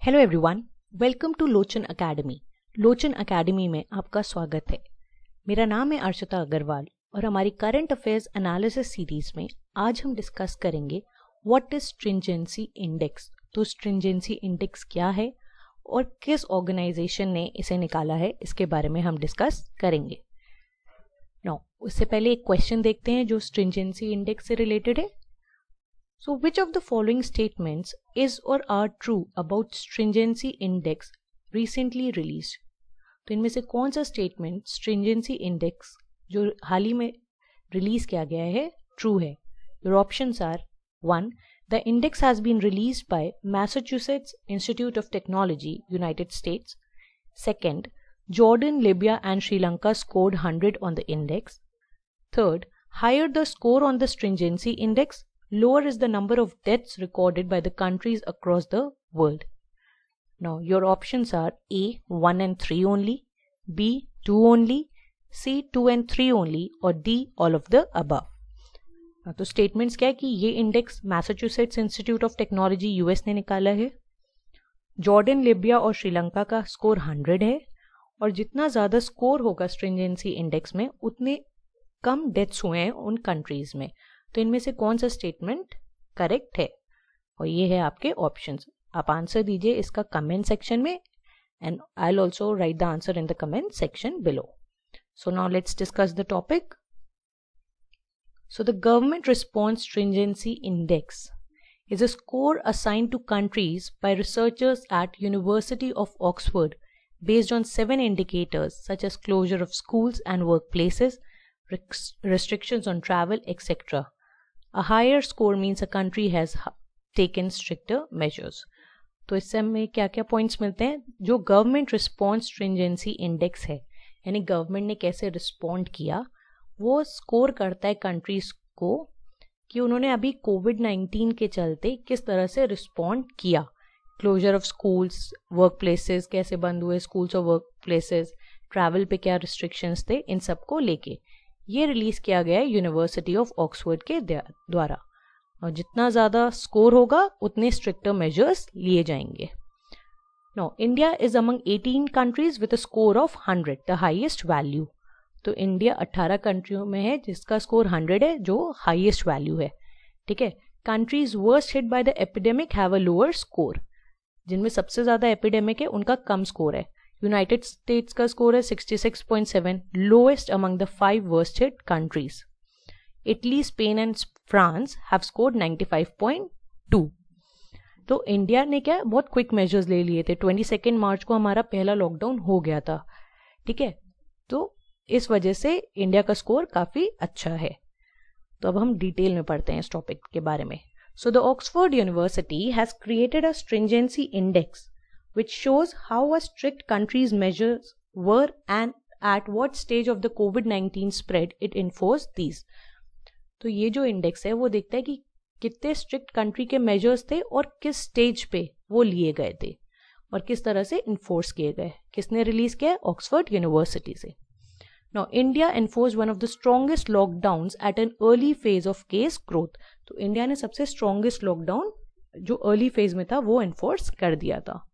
Hello everyone, welcome to Lochan Academy. Lochan Academy में आपका स्वागत है। मेरा नाम है अर्चिता अग्रवाल और हमारी करंट अफेयर्स एनालिसिस सीरीज में आज हम डिस्कस करेंगे व्हाट इज स्ट्रिंजेंसी इंडेक्स। तो स्ट्रिंजेंसी इंडेक्स क्या है और किस ऑर्गेनाइजेशन ने इसे निकाला है, इसके बारे में हम डिस्कस करेंगे। उससे पहले एक क्वेश्चन देखते हैं जो स्ट्रिंजेंसी इंडेक्स से रिलेटेड है। So which of the following statements is or are true about stringency index recently released? तो इनमें से कौन सा स्टेटमेंट stringency index जो हाल ही में रिलीज किया गया है ट्रू है? Your options are 1. The index has been released by Massachusetts Institute of Technology, United States. 2. Jordan, Libya and Sri Lanka scored 100 on the index. 3. Higher the score on the stringency index, lower is the number of deaths recorded by the countries across the world. Now your options are A 1 and 3 only, B 2 only, C 2 and 3 only और D all of the above. तो statements क्या है कि ये index Massachusetts institute of technology US ने निकाला है। Jordan, Libya और श्रीलंका का स्कोर 100 है और जितना ज़्यादा स्कोर होगा स्ट्रिंजेंसी इंडेक्स में उतने कम डेथ्स हुए हैं उन कंट्रीज में। तो इनमें से कौन सा स्टेटमेंट करेक्ट है? और ये है आपके ऑप्शंस। आप आंसर दीजिए इसका कमेंट सेक्शन में and I will also right the answer in the comment section below. So now let's discuss the topic. So the government response stringency index is a score assigned to countries by researchers at University of Oxford based on 7 indicators such as closure of schools and workplaces, restrictions on travel, etc. A higher score means a country has taken stricter measures. तो इससे हमें क्या क्या points मिलते हैं? जो government response stringency index है, यानी गवर्नमेंट ने कैसे रिस्पॉन्ड किया, वो स्कोर करता है कंट्रीज को कि उन्होंने अभी कोविड-19 के चलते किस तरह से रिस्पॉन्ड किया। Closure of schools, workplaces कैसे बंद हुए, स्कूल्स और वर्क प्लेसेस, ट्रैवल पे क्या रिस्ट्रिक्शंस थे, इन सबको लेके ये रिलीज किया गया है यूनिवर्सिटी ऑफ ऑक्सफोर्ड के द्वारा। और जितना ज़्यादा स्कोर होगा उतने स्ट्रिक्टर मेजर्स लिए जाएंगे। No, India is among 18 countries with a score of 100, the highest value. तो इंडिया 18 कंट्रियों में है जिसका स्कोर 100 है, जो हाईएस्ट वैल्यू है। ठीक है। Countries worst hit by the epidemic have a lower score. जिनमें सबसे ज़्यादा एपिडेमिक है उनका कम स्कोर है। यूनाइटेड स्टेट्स का स्कोर है 66.7, lowest among the 5 worst hit countries. Italy, Spain and France have scored 95.2। तो इंडिया ने क्या बहुत क्विक मेजर्स ले लिए थे। 22 मार्च को हमारा पहला लॉकडाउन हो गया था। ठीक है, तो इस वजह से इंडिया का स्कोर काफ़ी अच्छा है। तो अब हम डिटेल में पढ़ते हैं इस टॉपिक के बारे में। So the Oxford university has created a stringency index which shows how a strict country's measures were and at what stage of the COVID-19 spread it enforced these. तो ये जो इंडेक्स है वो देखता है कि कितने स्ट्रिक्ट कंट्री के मेजर्स थे और किस स्टेज पे वो लिए गए थे और किस तरह से इन्फोर्स किए गए। किसने रिलीज किया? ऑक्सफोर्ड यूनिवर्सिटी से। Now, India enforced one of the strongest lockdowns at an early phase of case growth. तो इंडिया ने सबसे स्ट्रॉन्गेस्ट लॉकडाउन जो अर्ली फेज में था वो एनफोर्स कर दिया था।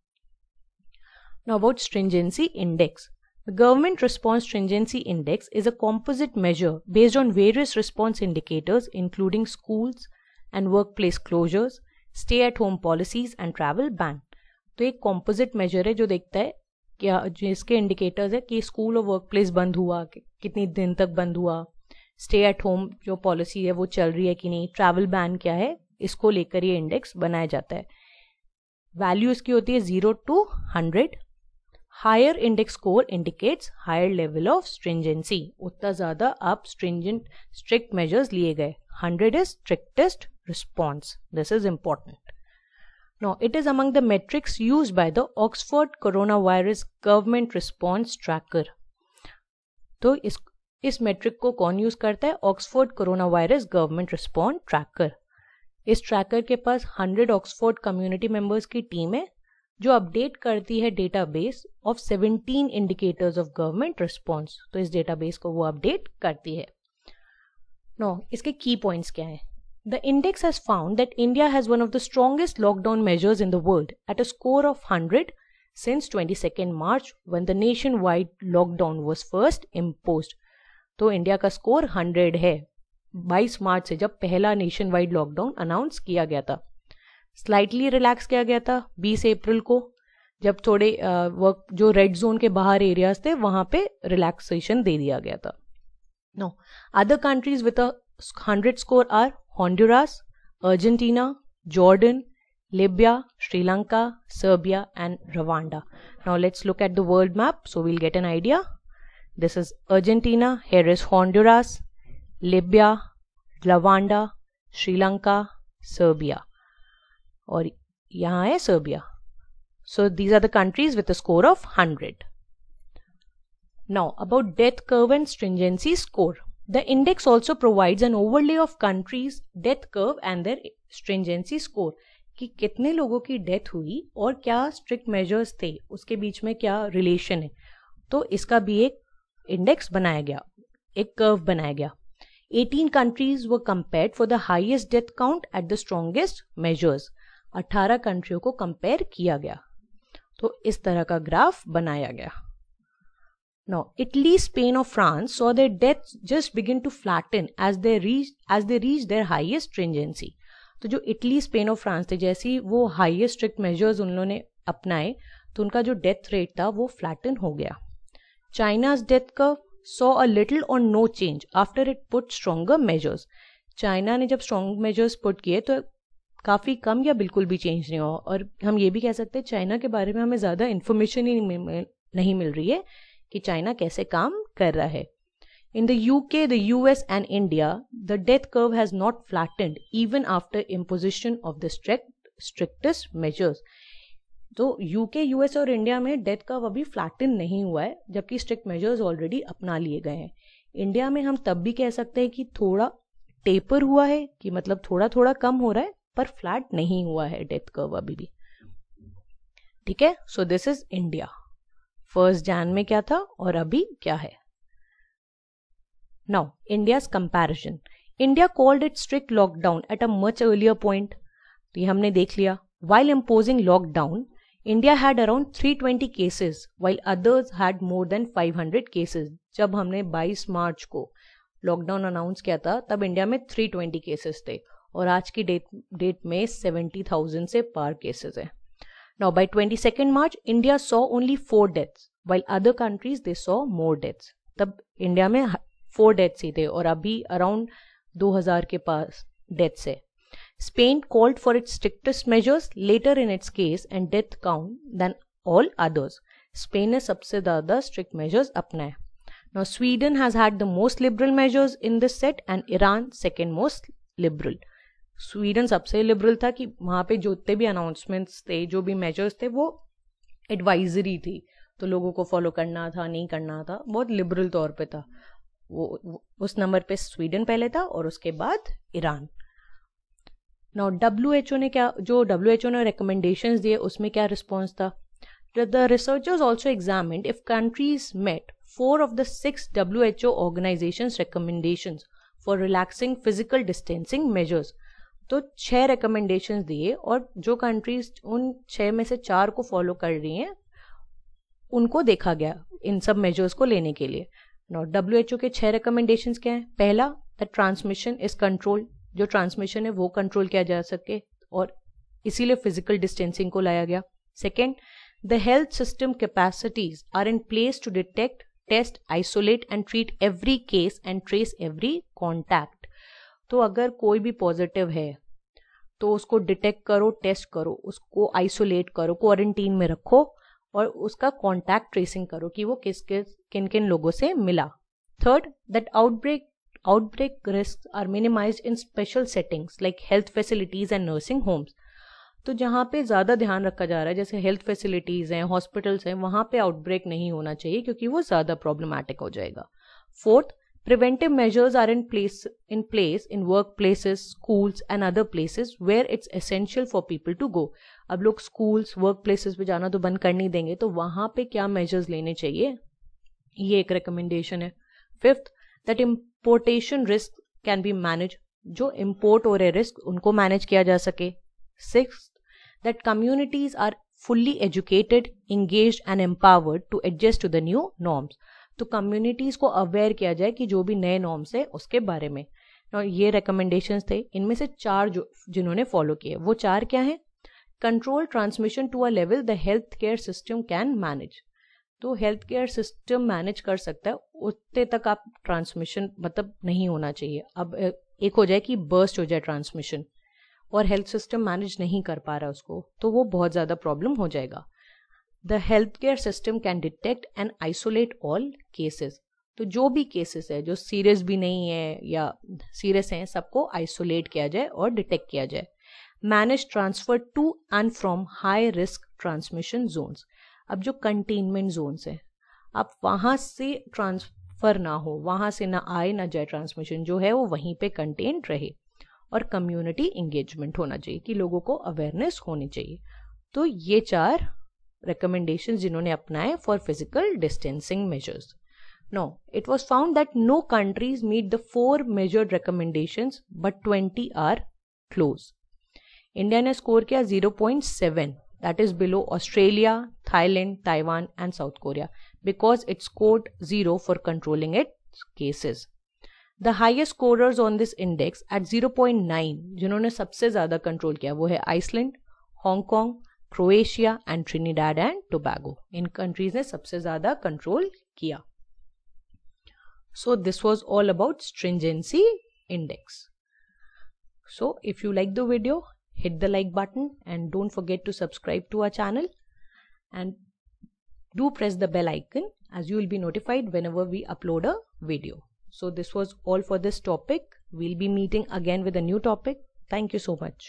Now about stringency index. The government response stringency index is a composite measure based on various response indicators including schools and workplace closures, stay-at-home policies and travel ban. तो एक composite measure है जो देखता है क्या जिसके इंडिकेटर्स है कि स्कूल और वर्क प्लेस बंद हुआ, कितनी दिन तक बंद हुआ, स्टे एट होम जो पॉलिसी है वो चल रही है कि नहीं, ट्रैवल बैन क्या है, इसको लेकर ये इंडेक्स बनाया जाता है। वैल्यू इसकी होती है 0 to 100। Higher index score indicates higher level of stringency. उतना ज़्यादा आप स्ट्रिक्ट मेजर्स लिए गए। 100 is strictest response. This is important. Now, it is among the metrics used by the Oxford Coronavirus Government Response Tracker. तो इस metric को कौन use करता है? Oxford corona virus government response tracker. इस ट्रैकर के पास 100 ऑक्सफोर्ड कम्युनिटी मेंबर्स की team है जो अपडेट करती है database of 17 indicators of government response. तो इस डेटाबेस को वो अपडेट करती है। नो, इसके की पॉइंट्स क्या है? The index has found that India has one of the strongest lockdown measures in the world at a score of 100 since 22nd March when the nationwide lockdown was first imposed. तो India का score 100 है 22 मार्च से जब पहला nation wide lockdown announce किया गया था. Slightly relax किया गया था 20 अप्रैल को, जब थोड़े वर्क जो रेड जोन के बाहर एरियाज थे वहां पे रिलैक्सेशन दे दिया गया था. No other countries with a 100 score are Honduras, Argentina, Jordan, Libya, Sri Lanka, Serbia and Rwanda. Now let's look at the world map so we'll get an idea. This is Argentina, here is Honduras, Libya, Rwanda, Sri Lanka, Serbia. और यहाँ है Serbia. So these are the countries with a score of 100. Now about death curve and stringency score. The index also provides an overlay of countries' death curve and their stringency score. कि कितने लोगों की death हुई और क्या strict measures थे, उसके बीच में क्या रिलेशन है. तो इसका भी एक इंडेक्स बनाया गया, एक कर्व बनाया गया. 18 countries were compared for the highest death count at the strongest measures. 18 कंट्रियों को कंपेयर किया गया. तो इस तरह का ग्राफ बनाया गया. Now, Italy, Spain और France saw their deaths just begin to flatten as they reached their highest stringency. तो जो इटली, स्पेन और फ्रांस थे, जैसे ही वो हाईएस्ट स्ट्रिक्ट मेजर्स उन लोगों ने अपनाए तो उनका जो डेथ रेट था वो फ्लैटन हो गया. China's death curve saw a little और no change after it put stronger measures. China ने जब स्ट्रॉन्ग मेजर्स पुट किए तो काफ़ी कम या बिल्कुल भी चेंज नहीं हुआ. और हम ये भी कह सकते हैं चाइना के बारे में हमें ज़्यादा इन्फॉर्मेशन ही नहीं मिल रही है कि चाइना कैसे काम कर रहा है. In the UK, the US and India, the death curve has not flattened even after imposition of the strictest measures. तो UK, US और इंडिया में डेथ कर्व अभी फ्लैटन नहीं हुआ है, जबकि स्ट्रिक्ट मेजर्स ऑलरेडी अपना लिए गए हैं. इंडिया में हम तब भी कह सकते हैं कि थोड़ा टेपर हुआ है, कि मतलब थोड़ा थोड़ा कम हो रहा है, पर फ्लैट नहीं हुआ है डेथ कर्व अभी भी. ठीक है. So this is India. 1 जनवरी में क्या था और अभी क्या है. Now, India's comparison. India called its strict lockdown at a much earlier point. तो ये हमने देख लिया. While imposing lockdown, India had around 320 cases, while others had more than 500 cases. जब हमने 22 मार्च को लॉकडाउन अनाउंस किया था तब इंडिया में 320 केसेस थे और आज की डेट में 70,000 से पार केसेस है. Now, by 22nd March, India saw only 4 deaths, while other countries they saw more deaths. तब इंडिया में 4 डेथ्स ही थे और अभी अराउंड 2000 के पास डेथ्स है. Spain called for its strictest measures later in its case and death count than all others. Spain ने सबसे ज्यादा स्ट्रिक्ट मेजर्स अपनाए. Now Sweden has had the most liberal measures in this set and Iran second most liberal. Sweden सबसे liberal था कि वहां पे जितने भी अनाउंसमेंट्स थे, जो भी मेजर्स थे, वो एडवाइजरी थी, तो लोगों को फॉलो करना था नहीं करना था, बहुत लिबरल तौर पे था. वो उस नंबर पे स्वीडन पहले था और उसके बाद ईरान. नाउ WHO ने क्या, जो WHO ने रिकमेंडेशंस दिए उसमें क्या रिस्पॉन्स था. The researchers also examined if countries met 4 of the 6 WHO organisations recommendations for relaxing physical distancing measures. तो 6 रिकमेंडेशंस दिए और जो कंट्रीज उन 6 में से 4 को फॉलो कर रही हैं उनको देखा गया इन सब मेजर्स को लेने के लिए. Now, WHO के 6 रिकमेंडेशंस क्या हैं. पहला, द ट्रांसमिशन इज कंट्रोल. जो ट्रांसमिशन है वो कंट्रोल किया जा सके और इसीलिए फिजिकल डिस्टेंसिंग को लाया गया. Second, the health system capacities are in place to detect, test, isolate and treat every case and trace every contact. तो अगर कोई भी पॉजिटिव है तो उसको डिटेक्ट करो, टेस्ट करो, उसको आइसोलेट करो, क्वारंटीन में रखो और उसका कॉन्टैक्ट ट्रेसिंग करो कि वो किन किन लोगों से मिला. Third, that outbreak risk are minimised in special settings like health facilities and nursing homes. तो जहाँ पे ज़्यादा ध्यान रखा जा रहा है, जैसे हेल्थ फैसिलिटीज़ हैं, हॉस्पिटल्स हैं, वहाँ पे आउटब्रेक नहीं होना चाहिए क्योंकि वो ज़्यादा प्रॉब्लमैटिक हो जाएगा. Fourth, preventive measures are in place in workplaces, schools and other places where it's essential for people to go. अब लोग schools, workplaces पे जाना तो बंद कर नहीं देंगे, तो वहाँ पे क्या measures लेने चाहिए, ये एक recommendation है. Fifth, that importation risk can be managed जो इम्पोर्ट हो रहे रिस्क उनको मैनेज किया जा सके। 6th, that communities are fully educated, engaged and empowered to adjust to the new norms। तो कम्युनिटीज को अवेयर किया जाए कि जो भी नए नॉर्म्स है उसके बारे में। और ये रिकमेंडेशंस थे, इनमें से 4 जो जिन्होंने फॉलो किए, वो 4 क्या हैं? Control transmission to a level the health care system can manage. तो हेल्थ केयर सिस्टम मैनेज कर सकता है, उतने तक आप ट्रांसमिशन मतलब नहीं होना चाहिए। अब एक हो जाए कि बर्स्ट हो जाए ट्रांसमिशन और हेल्थ सिस्टम मैनेज नहीं कर पा रहा उसको, तो वो बहुत ज़्यादा प्रॉब्लम हो जाएगा। The health care system can detect and isolate all cases. तो जो भी केसेस है जो सीरियस भी नहीं है या सीरियस हैं, सबको आइसोलेट किया जाए और डिटेक्ट किया जाए। Manage transfer to and from high risk transmission zones. अब जो कंटेनमेंट जोन्स हैं, आप वहाँ से ट्रांसफर ना हो, वहाँ से ना आए ना जाए ट्रांसमिशन, जो है वो वहीं पे कंटेन रहे। और कम्युनिटी इंगेजमेंट होना चाहिए कि लोगों को अवेयरनेस होनी चाहिए। तो ये 4 recommendations जिन्होंने अपनाए for physical distancing measures. No, it was found that no countries meet the 4 measured recommendations but 20 are close. India ने स्कोर किया 0.7, that is below Australia, Thailand, Taiwan and South Korea, because it scored 0 for controlling its cases. The highest scorers on this index at 0.9 जिन्होंने सबसे ज़्यादा control किया वो है Iceland, Hong Kong, Croatia and Trinidad and Tobago. इन countries ने सबसे ज़्यादा कंट्रोल किया। So this was all about stringency index. So if you like the video, hit the like button and don't forget to subscribe to our channel and do press the bell icon as you will be notified whenever we upload a video. So this was all for this topic. We'll be meeting again with a new topic. Thank you so much.